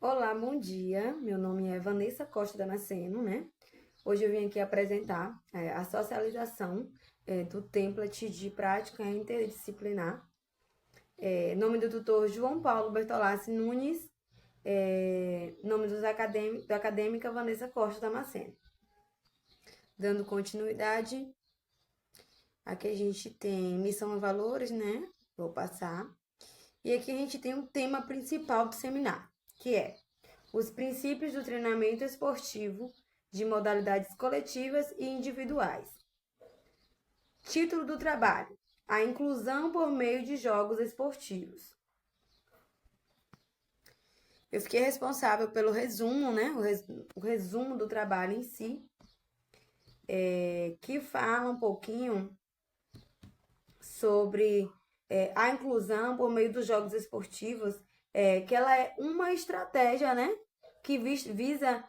Olá, bom dia. Meu nome é Vanessa Costa Damasceno, né? Hoje eu vim aqui apresentar a socialização do template de prática interdisciplinar. Nome do tutor João Paulo Bertolassi Nunes. Nome da acadêmica Vanessa Costa Damasceno. Dando continuidade, aqui a gente tem missão e valores, né? Vou passar. E aqui a gente tem um tema principal do seminário, que é os princípios do treinamento esportivo de modalidades coletivas e individuais. Título do trabalho: a inclusão por meio de jogos esportivos. Eu fiquei responsável pelo resumo, né? O resumo do trabalho em si, que fala um pouquinho sobre a inclusão por meio dos jogos esportivos, que ela é uma estratégia, né? Que visa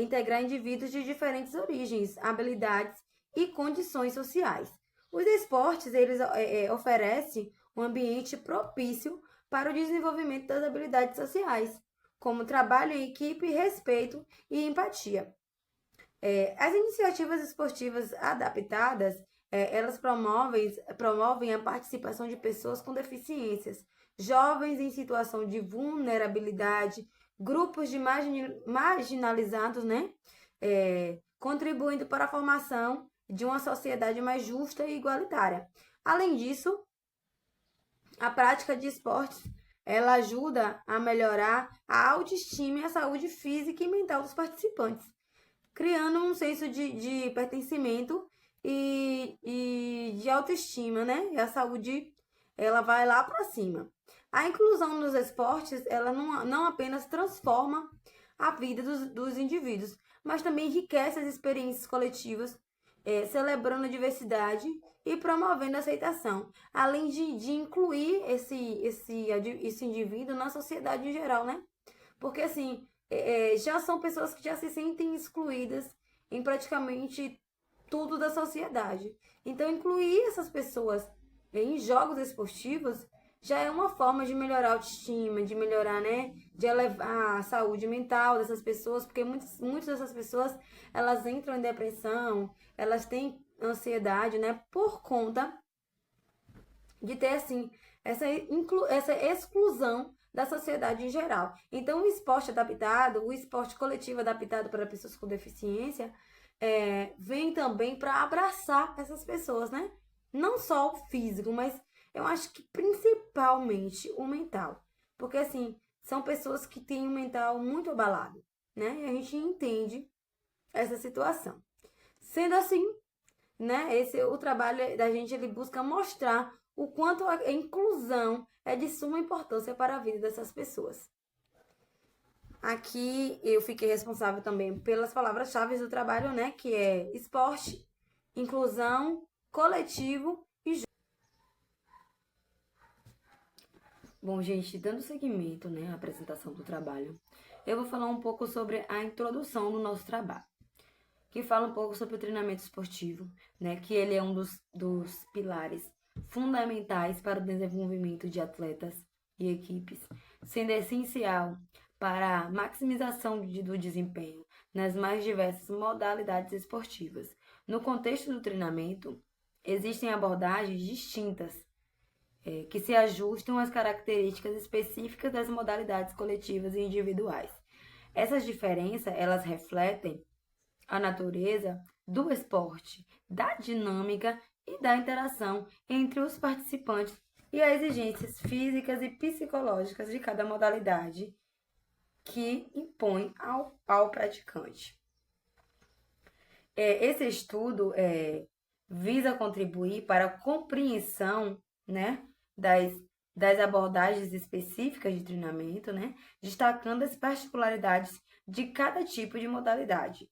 integrar indivíduos de diferentes origens, habilidades e condições sociais. Os esportes, eles oferecem um ambiente propício para o desenvolvimento das habilidades sociais, como trabalho em equipe, respeito e empatia. As iniciativas esportivas adaptadas, elas promovem a participação de pessoas com deficiências, jovens em situação de vulnerabilidade, grupos de marginalizados, né? Contribuindo para a formação de uma sociedade mais justa e igualitária. Além disso, a prática de esportes, ela ajuda a melhorar a autoestima e a saúde física e mental dos participantes, criando um senso de pertencimento e de autoestima, né? E a saúde, ela vai lá para cima. A inclusão nos esportes, ela não apenas transforma a vida dos indivíduos, mas também enriquece as experiências coletivas, celebrando a diversidade e promovendo a aceitação, além de incluir esse indivíduo na sociedade em geral, né? Porque, assim, já são pessoas que já se sentem excluídas em praticamente tudo da sociedade. Então, incluir essas pessoas em jogos esportivos já é uma forma de melhorar a autoestima, de melhorar, né, de elevar a saúde mental dessas pessoas, porque muitas dessas pessoas, elas entram em depressão, elas têm ansiedade, né, por conta de ter, assim, essa exclusão da sociedade em geral. Então, o esporte adaptado, o esporte coletivo adaptado para pessoas com deficiência, vem também para abraçar essas pessoas, né? Não só o físico, mas eu acho que principalmente o mental. Porque, assim, são pessoas que têm um mental muito abalado, né? E a gente entende essa situação. Sendo assim, né? O trabalho da gente, ele busca mostrar o quanto a inclusão é de suma importância para a vida dessas pessoas. Aqui eu fiquei responsável também pelas palavras-chave do trabalho, né? Que é esporte, inclusão, coletivo e jogo. Bom, gente, dando seguimento, né, à apresentação do trabalho, eu vou falar um pouco sobre a introdução do nosso trabalho, que fala um pouco sobre o treinamento esportivo, né, que ele é um dos pilares fundamentais para o desenvolvimento de atletas e equipes, sendo essencial para a maximização do desempenho nas mais diversas modalidades esportivas. No contexto do treinamento, existem abordagens distintas que se ajustam às características específicas das modalidades coletivas e individuais. Essas diferenças, elas refletem a natureza do esporte, da dinâmica e da interação entre os participantes e as exigências físicas e psicológicas de cada modalidade que impõe ao praticante. Esse estudo visa contribuir para a compreensão, né, das abordagens específicas de treinamento, né, destacando as particularidades de cada tipo de modalidade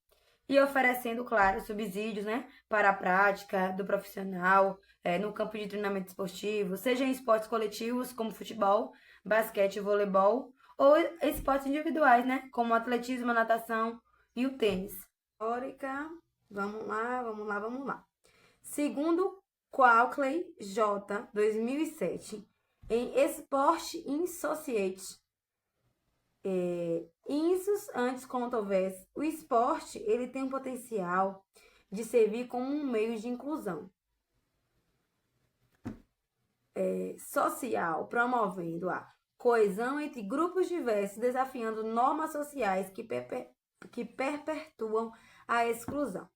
e oferecendo, claro, subsídios, né, para a prática do profissional no campo de treinamento esportivo, seja em esportes coletivos como futebol, basquete, voleibol, ou esportes individuais, né, como atletismo, natação e o tênis. Histórica, vamos lá, vamos lá, vamos lá. Segundo Qualkley J, 2007, em Sport in Society, Insus antes controverso, o esporte ele tem um potencial de servir como um meio de inclusão social, promovendo a coesão entre grupos diversos, desafiando normas sociais que perpetuam a exclusão.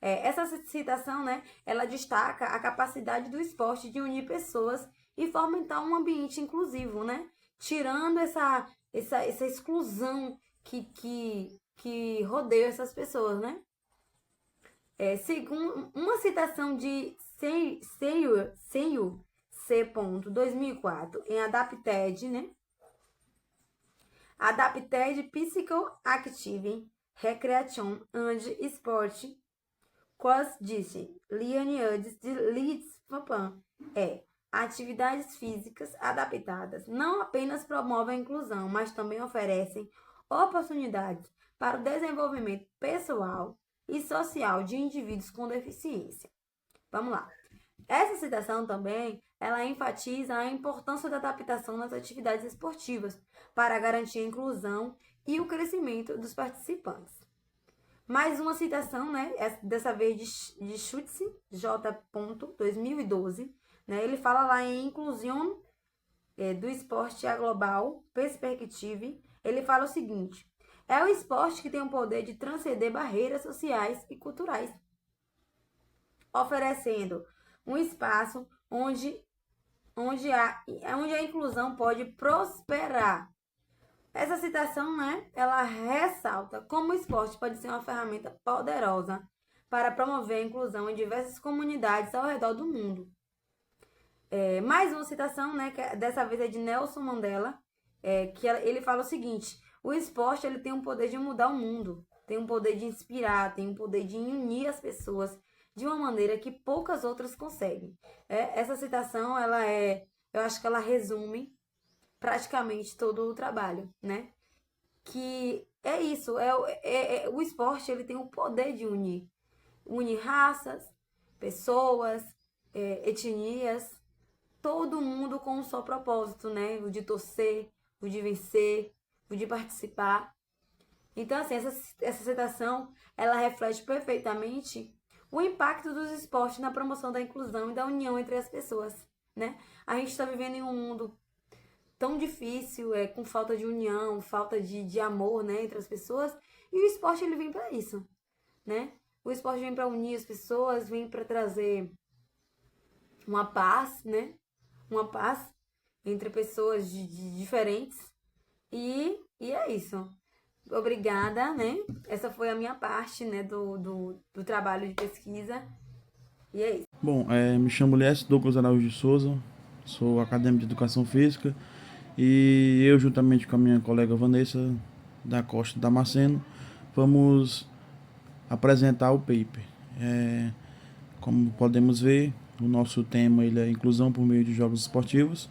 Essa citação, né, ela destaca a capacidade do esporte de unir pessoas e fomentar um ambiente inclusivo, né? Tirando essa exclusão que rodeia essas pessoas, né? Segundo uma citação de Seiyu C. 2004 em Adapted, né? Adapted Psychoactive Recreation and Sport Quas disse Lianiades de Leeds Papan atividades físicas adaptadas não apenas promovem a inclusão, mas também oferecem oportunidades para o desenvolvimento pessoal e social de indivíduos com deficiência. Vamos lá. Essa citação também, ela enfatiza a importância da adaptação nas atividades esportivas para garantir a inclusão e o crescimento dos participantes. Mais uma citação, né? Dessa vez de Schutz, J. 2012, né? Ele fala lá em inclusão do esporte a global perspective. Ele fala o seguinte: é o esporte que tem o poder de transcender barreiras sociais e culturais, oferecendo um espaço onde a inclusão pode prosperar. Essa citação, né, ela ressalta como o esporte pode ser uma ferramenta poderosa para promover a inclusão em diversas comunidades ao redor do mundo. Mais uma citação, né, que dessa vez é de Nelson Mandela, que ele fala o seguinte: o esporte ele tem o poder de mudar o mundo, tem o poder de inspirar, tem o poder de unir as pessoas de uma maneira que poucas outras conseguem. Essa citação, eu acho que ela resume praticamente todo o trabalho, né? Que é isso, o esporte ele tem o poder de unir raças, pessoas, etnias, todo mundo com um só propósito, né? O de torcer, o de vencer, o de participar. Então, assim, essa citação, ela reflete perfeitamente o impacto dos esportes na promoção da inclusão e da união entre as pessoas, né? A gente está vivendo em um mundo tão difícil, com falta de união, falta de amor, né, entre as pessoas, e o esporte ele vem para isso, né? O esporte vem para unir as pessoas, vem para trazer uma paz, né? Uma paz entre pessoas diferentes, e é isso. Obrigada, né? Essa foi a minha parte, né, do trabalho de pesquisa, e é isso. Bom, me chamo Lécio Douglas Araújo de Souza, sou acadêmico de Educação Física, e eu, juntamente com a minha colega Vanessa da Costa Damasceno, vamos apresentar o paper. Como podemos ver, o nosso tema ele é inclusão por meio de jogos esportivos,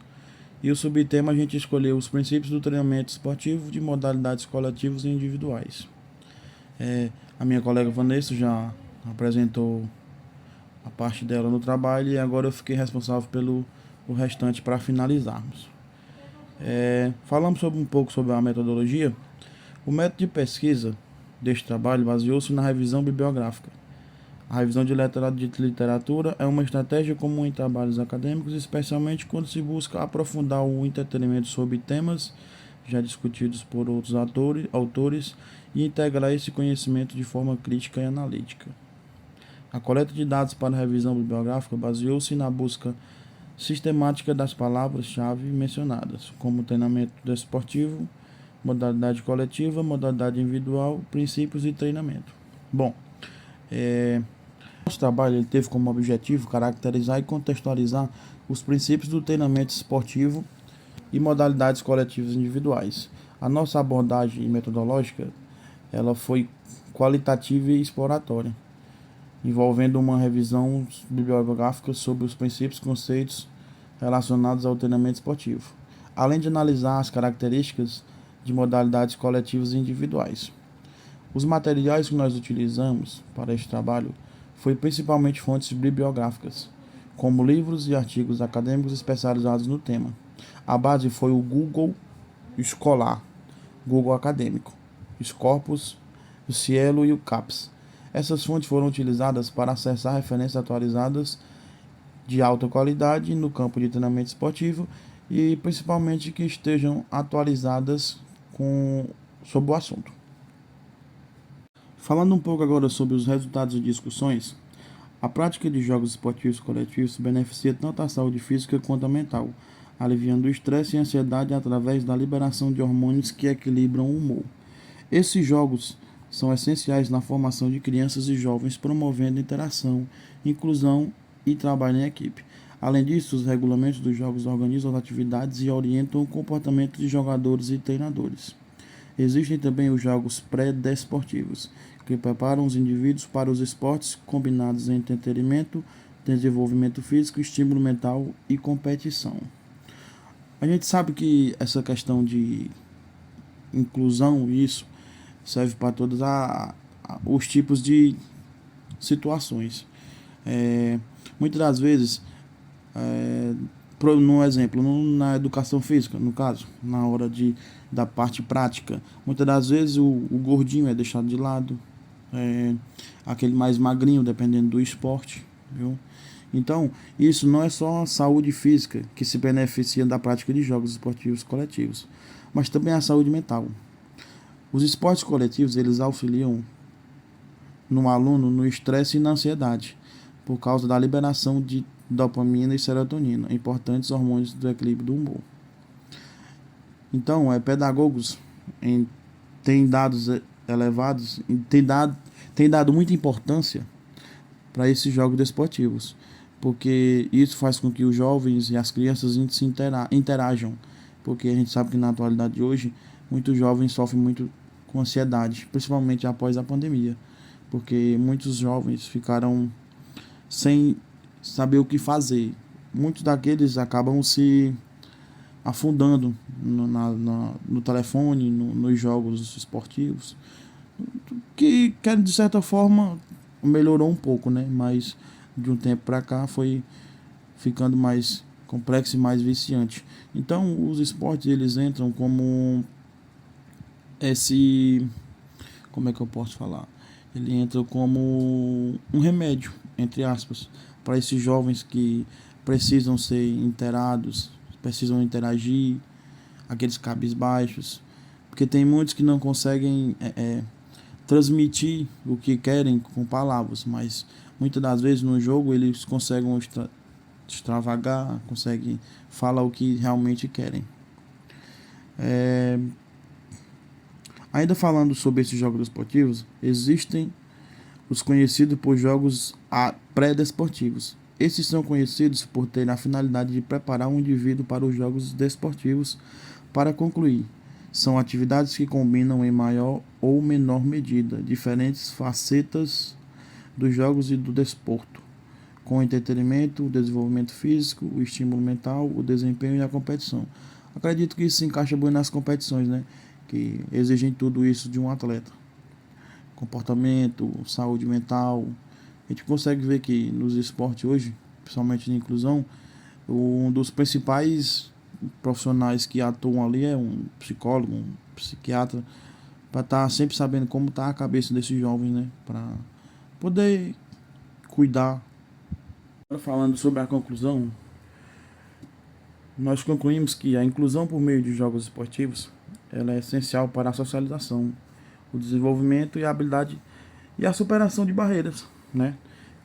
e o subtema a gente escolheu os princípios do treinamento esportivo de modalidades coletivas e individuais. A minha colega Vanessa já apresentou a parte dela no trabalho, e agora eu fiquei responsável pelo o restante para finalizarmos. Falamos um pouco sobre a metodologia. O método de pesquisa deste trabalho baseou-se na revisão bibliográfica. A revisão de literatura é uma estratégia comum em trabalhos acadêmicos, especialmente quando se busca aprofundar o entretenimento sobre temas já discutidos por outros autores e integrar esse conhecimento de forma crítica e analítica. A coleta de dados para a revisão bibliográfica baseou-se na busca sistemática das palavras-chave mencionadas, como treinamento desportivo, modalidade coletiva, modalidade individual, princípios e treinamento. Bom, nosso trabalho ele teve como objetivo caracterizar e contextualizar os princípios do treinamento esportivo e modalidades coletivas individuais. A nossa abordagem metodológica ela foi qualitativa e exploratória, envolvendo uma revisão bibliográfica sobre os princípios e conceitos relacionados ao treinamento esportivo, além de analisar as características de modalidades coletivas e individuais. Os materiais que nós utilizamos para este trabalho foi principalmente fontes bibliográficas, como livros e artigos acadêmicos especializados no tema. A base foi o Google Scholar, Google Acadêmico, Scopus, o Cielo e o CAPES. Essas fontes foram utilizadas para acessar referências atualizadas de alta qualidade no campo de treinamento esportivo e principalmente que estejam atualizadas sobre o assunto. Falando um pouco agora sobre os resultados e discussões, a prática de jogos esportivos coletivos beneficia tanto a saúde física quanto a mental, aliviando o estresse e a ansiedade através da liberação de hormônios que equilibram o humor. Esses jogos são essenciais na formação de crianças e jovens, promovendo interação, inclusão e trabalho em equipe. Além disso, os regulamentos dos jogos organizam as atividades e orientam o comportamento de jogadores e treinadores. Existem também os jogos pré-desportivos, que preparam os indivíduos para os esportes combinados em entretenimento, desenvolvimento físico, estímulo mental e competição. A gente sabe que essa questão de inclusão, isso serve para todos os tipos de situações. Muitas das vezes, no exemplo, na educação física, no caso, na hora da parte prática, muitas das vezes o gordinho é deixado de lado, aquele mais magrinho, dependendo do esporte, viu? Então, isso não é só a saúde física que se beneficia da prática de jogos esportivos coletivos, mas também a saúde mental. Os esportes coletivos, eles auxiliam no aluno no estresse e na ansiedade, por causa da liberação de dopamina e serotonina, importantes hormônios do equilíbrio do humor. Então, pedagogos têm dados elevados, têm dado muita importância para esses jogos desportivos, porque isso faz com que os jovens e as crianças se interajam, porque a gente sabe que na atualidade de hoje, muitos jovens sofrem muito com ansiedade, principalmente após a pandemia, porque muitos jovens ficaram sem saber o que fazer. Muitos daqueles acabam se afundando no telefone, nos jogos esportivos, que de certa forma melhorou um pouco, né? Mas de um tempo para cá foi ficando mais complexo e mais viciante. Então os esportes, eles entram como como é que eu posso falar? Ele entra como um remédio, entre aspas, para esses jovens que precisam ser inteirados, precisam interagir, aqueles cabisbaixos, porque tem muitos que não conseguem transmitir o que querem com palavras, mas muitas das vezes no jogo eles conseguem extravagar, conseguem falar o que realmente querem. Ainda falando sobre esses jogos esportivos, existem os conhecidos por jogos pré-desportivos. Esses são conhecidos por terem a finalidade de preparar um indivíduo para os jogos desportivos. Para concluir, são atividades que combinam em maior ou menor medida diferentes facetas dos jogos e do desporto, com o entretenimento, o desenvolvimento físico, o estímulo mental, o desempenho e a competição. Acredito que isso se encaixa bem nas competições, né? Que exigem tudo isso de um atleta. Comportamento, saúde mental. A gente consegue ver que nos esportes hoje, principalmente na inclusão, um dos principais profissionais que atuam ali é um psicólogo, um psiquiatra, para estar sempre sabendo como está a cabeça desses jovens, né? Para poder cuidar. Agora falando sobre a conclusão, nós concluímos que a inclusão por meio de jogos esportivos ela é essencial para a socialização, o desenvolvimento e a habilidade e a superação de barreiras, né?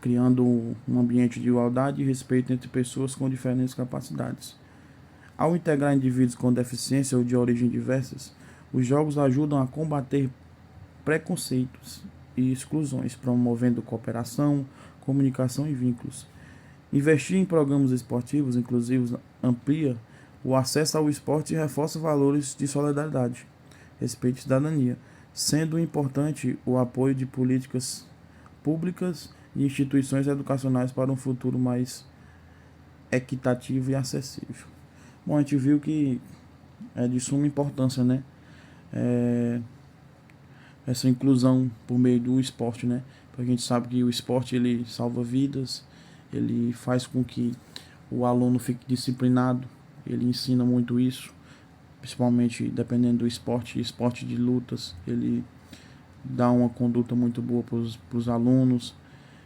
Criando um ambiente de igualdade e respeito entre pessoas com diferentes capacidades. Ao integrar indivíduos com deficiência ou de origem diversas, os jogos ajudam a combater preconceitos e exclusões, promovendo cooperação, comunicação e vínculos. Investir em programas esportivos inclusivos amplia o acesso ao esporte e reforça valores de solidariedade, respeito e cidadania, sendo importante o apoio de políticas públicas e instituições educacionais para um futuro mais equitativo e acessível. Bom, a gente viu que é de suma importância, né? Essa inclusão por meio do esporte, né? Porque a gente sabe que o esporte ele salva vidas, ele faz com que o aluno fique disciplinado, ele ensina muito isso, principalmente dependendo do esporte de lutas. Ele dá uma conduta muito boa para os alunos,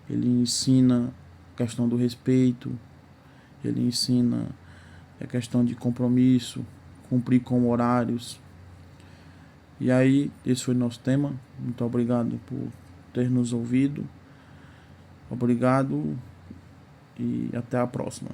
ele ensina a questão do respeito, ele ensina a questão de compromisso, cumprir com horários. E aí, esse foi nosso tema. Muito obrigado por ter nos ouvido. Obrigado e até a próxima.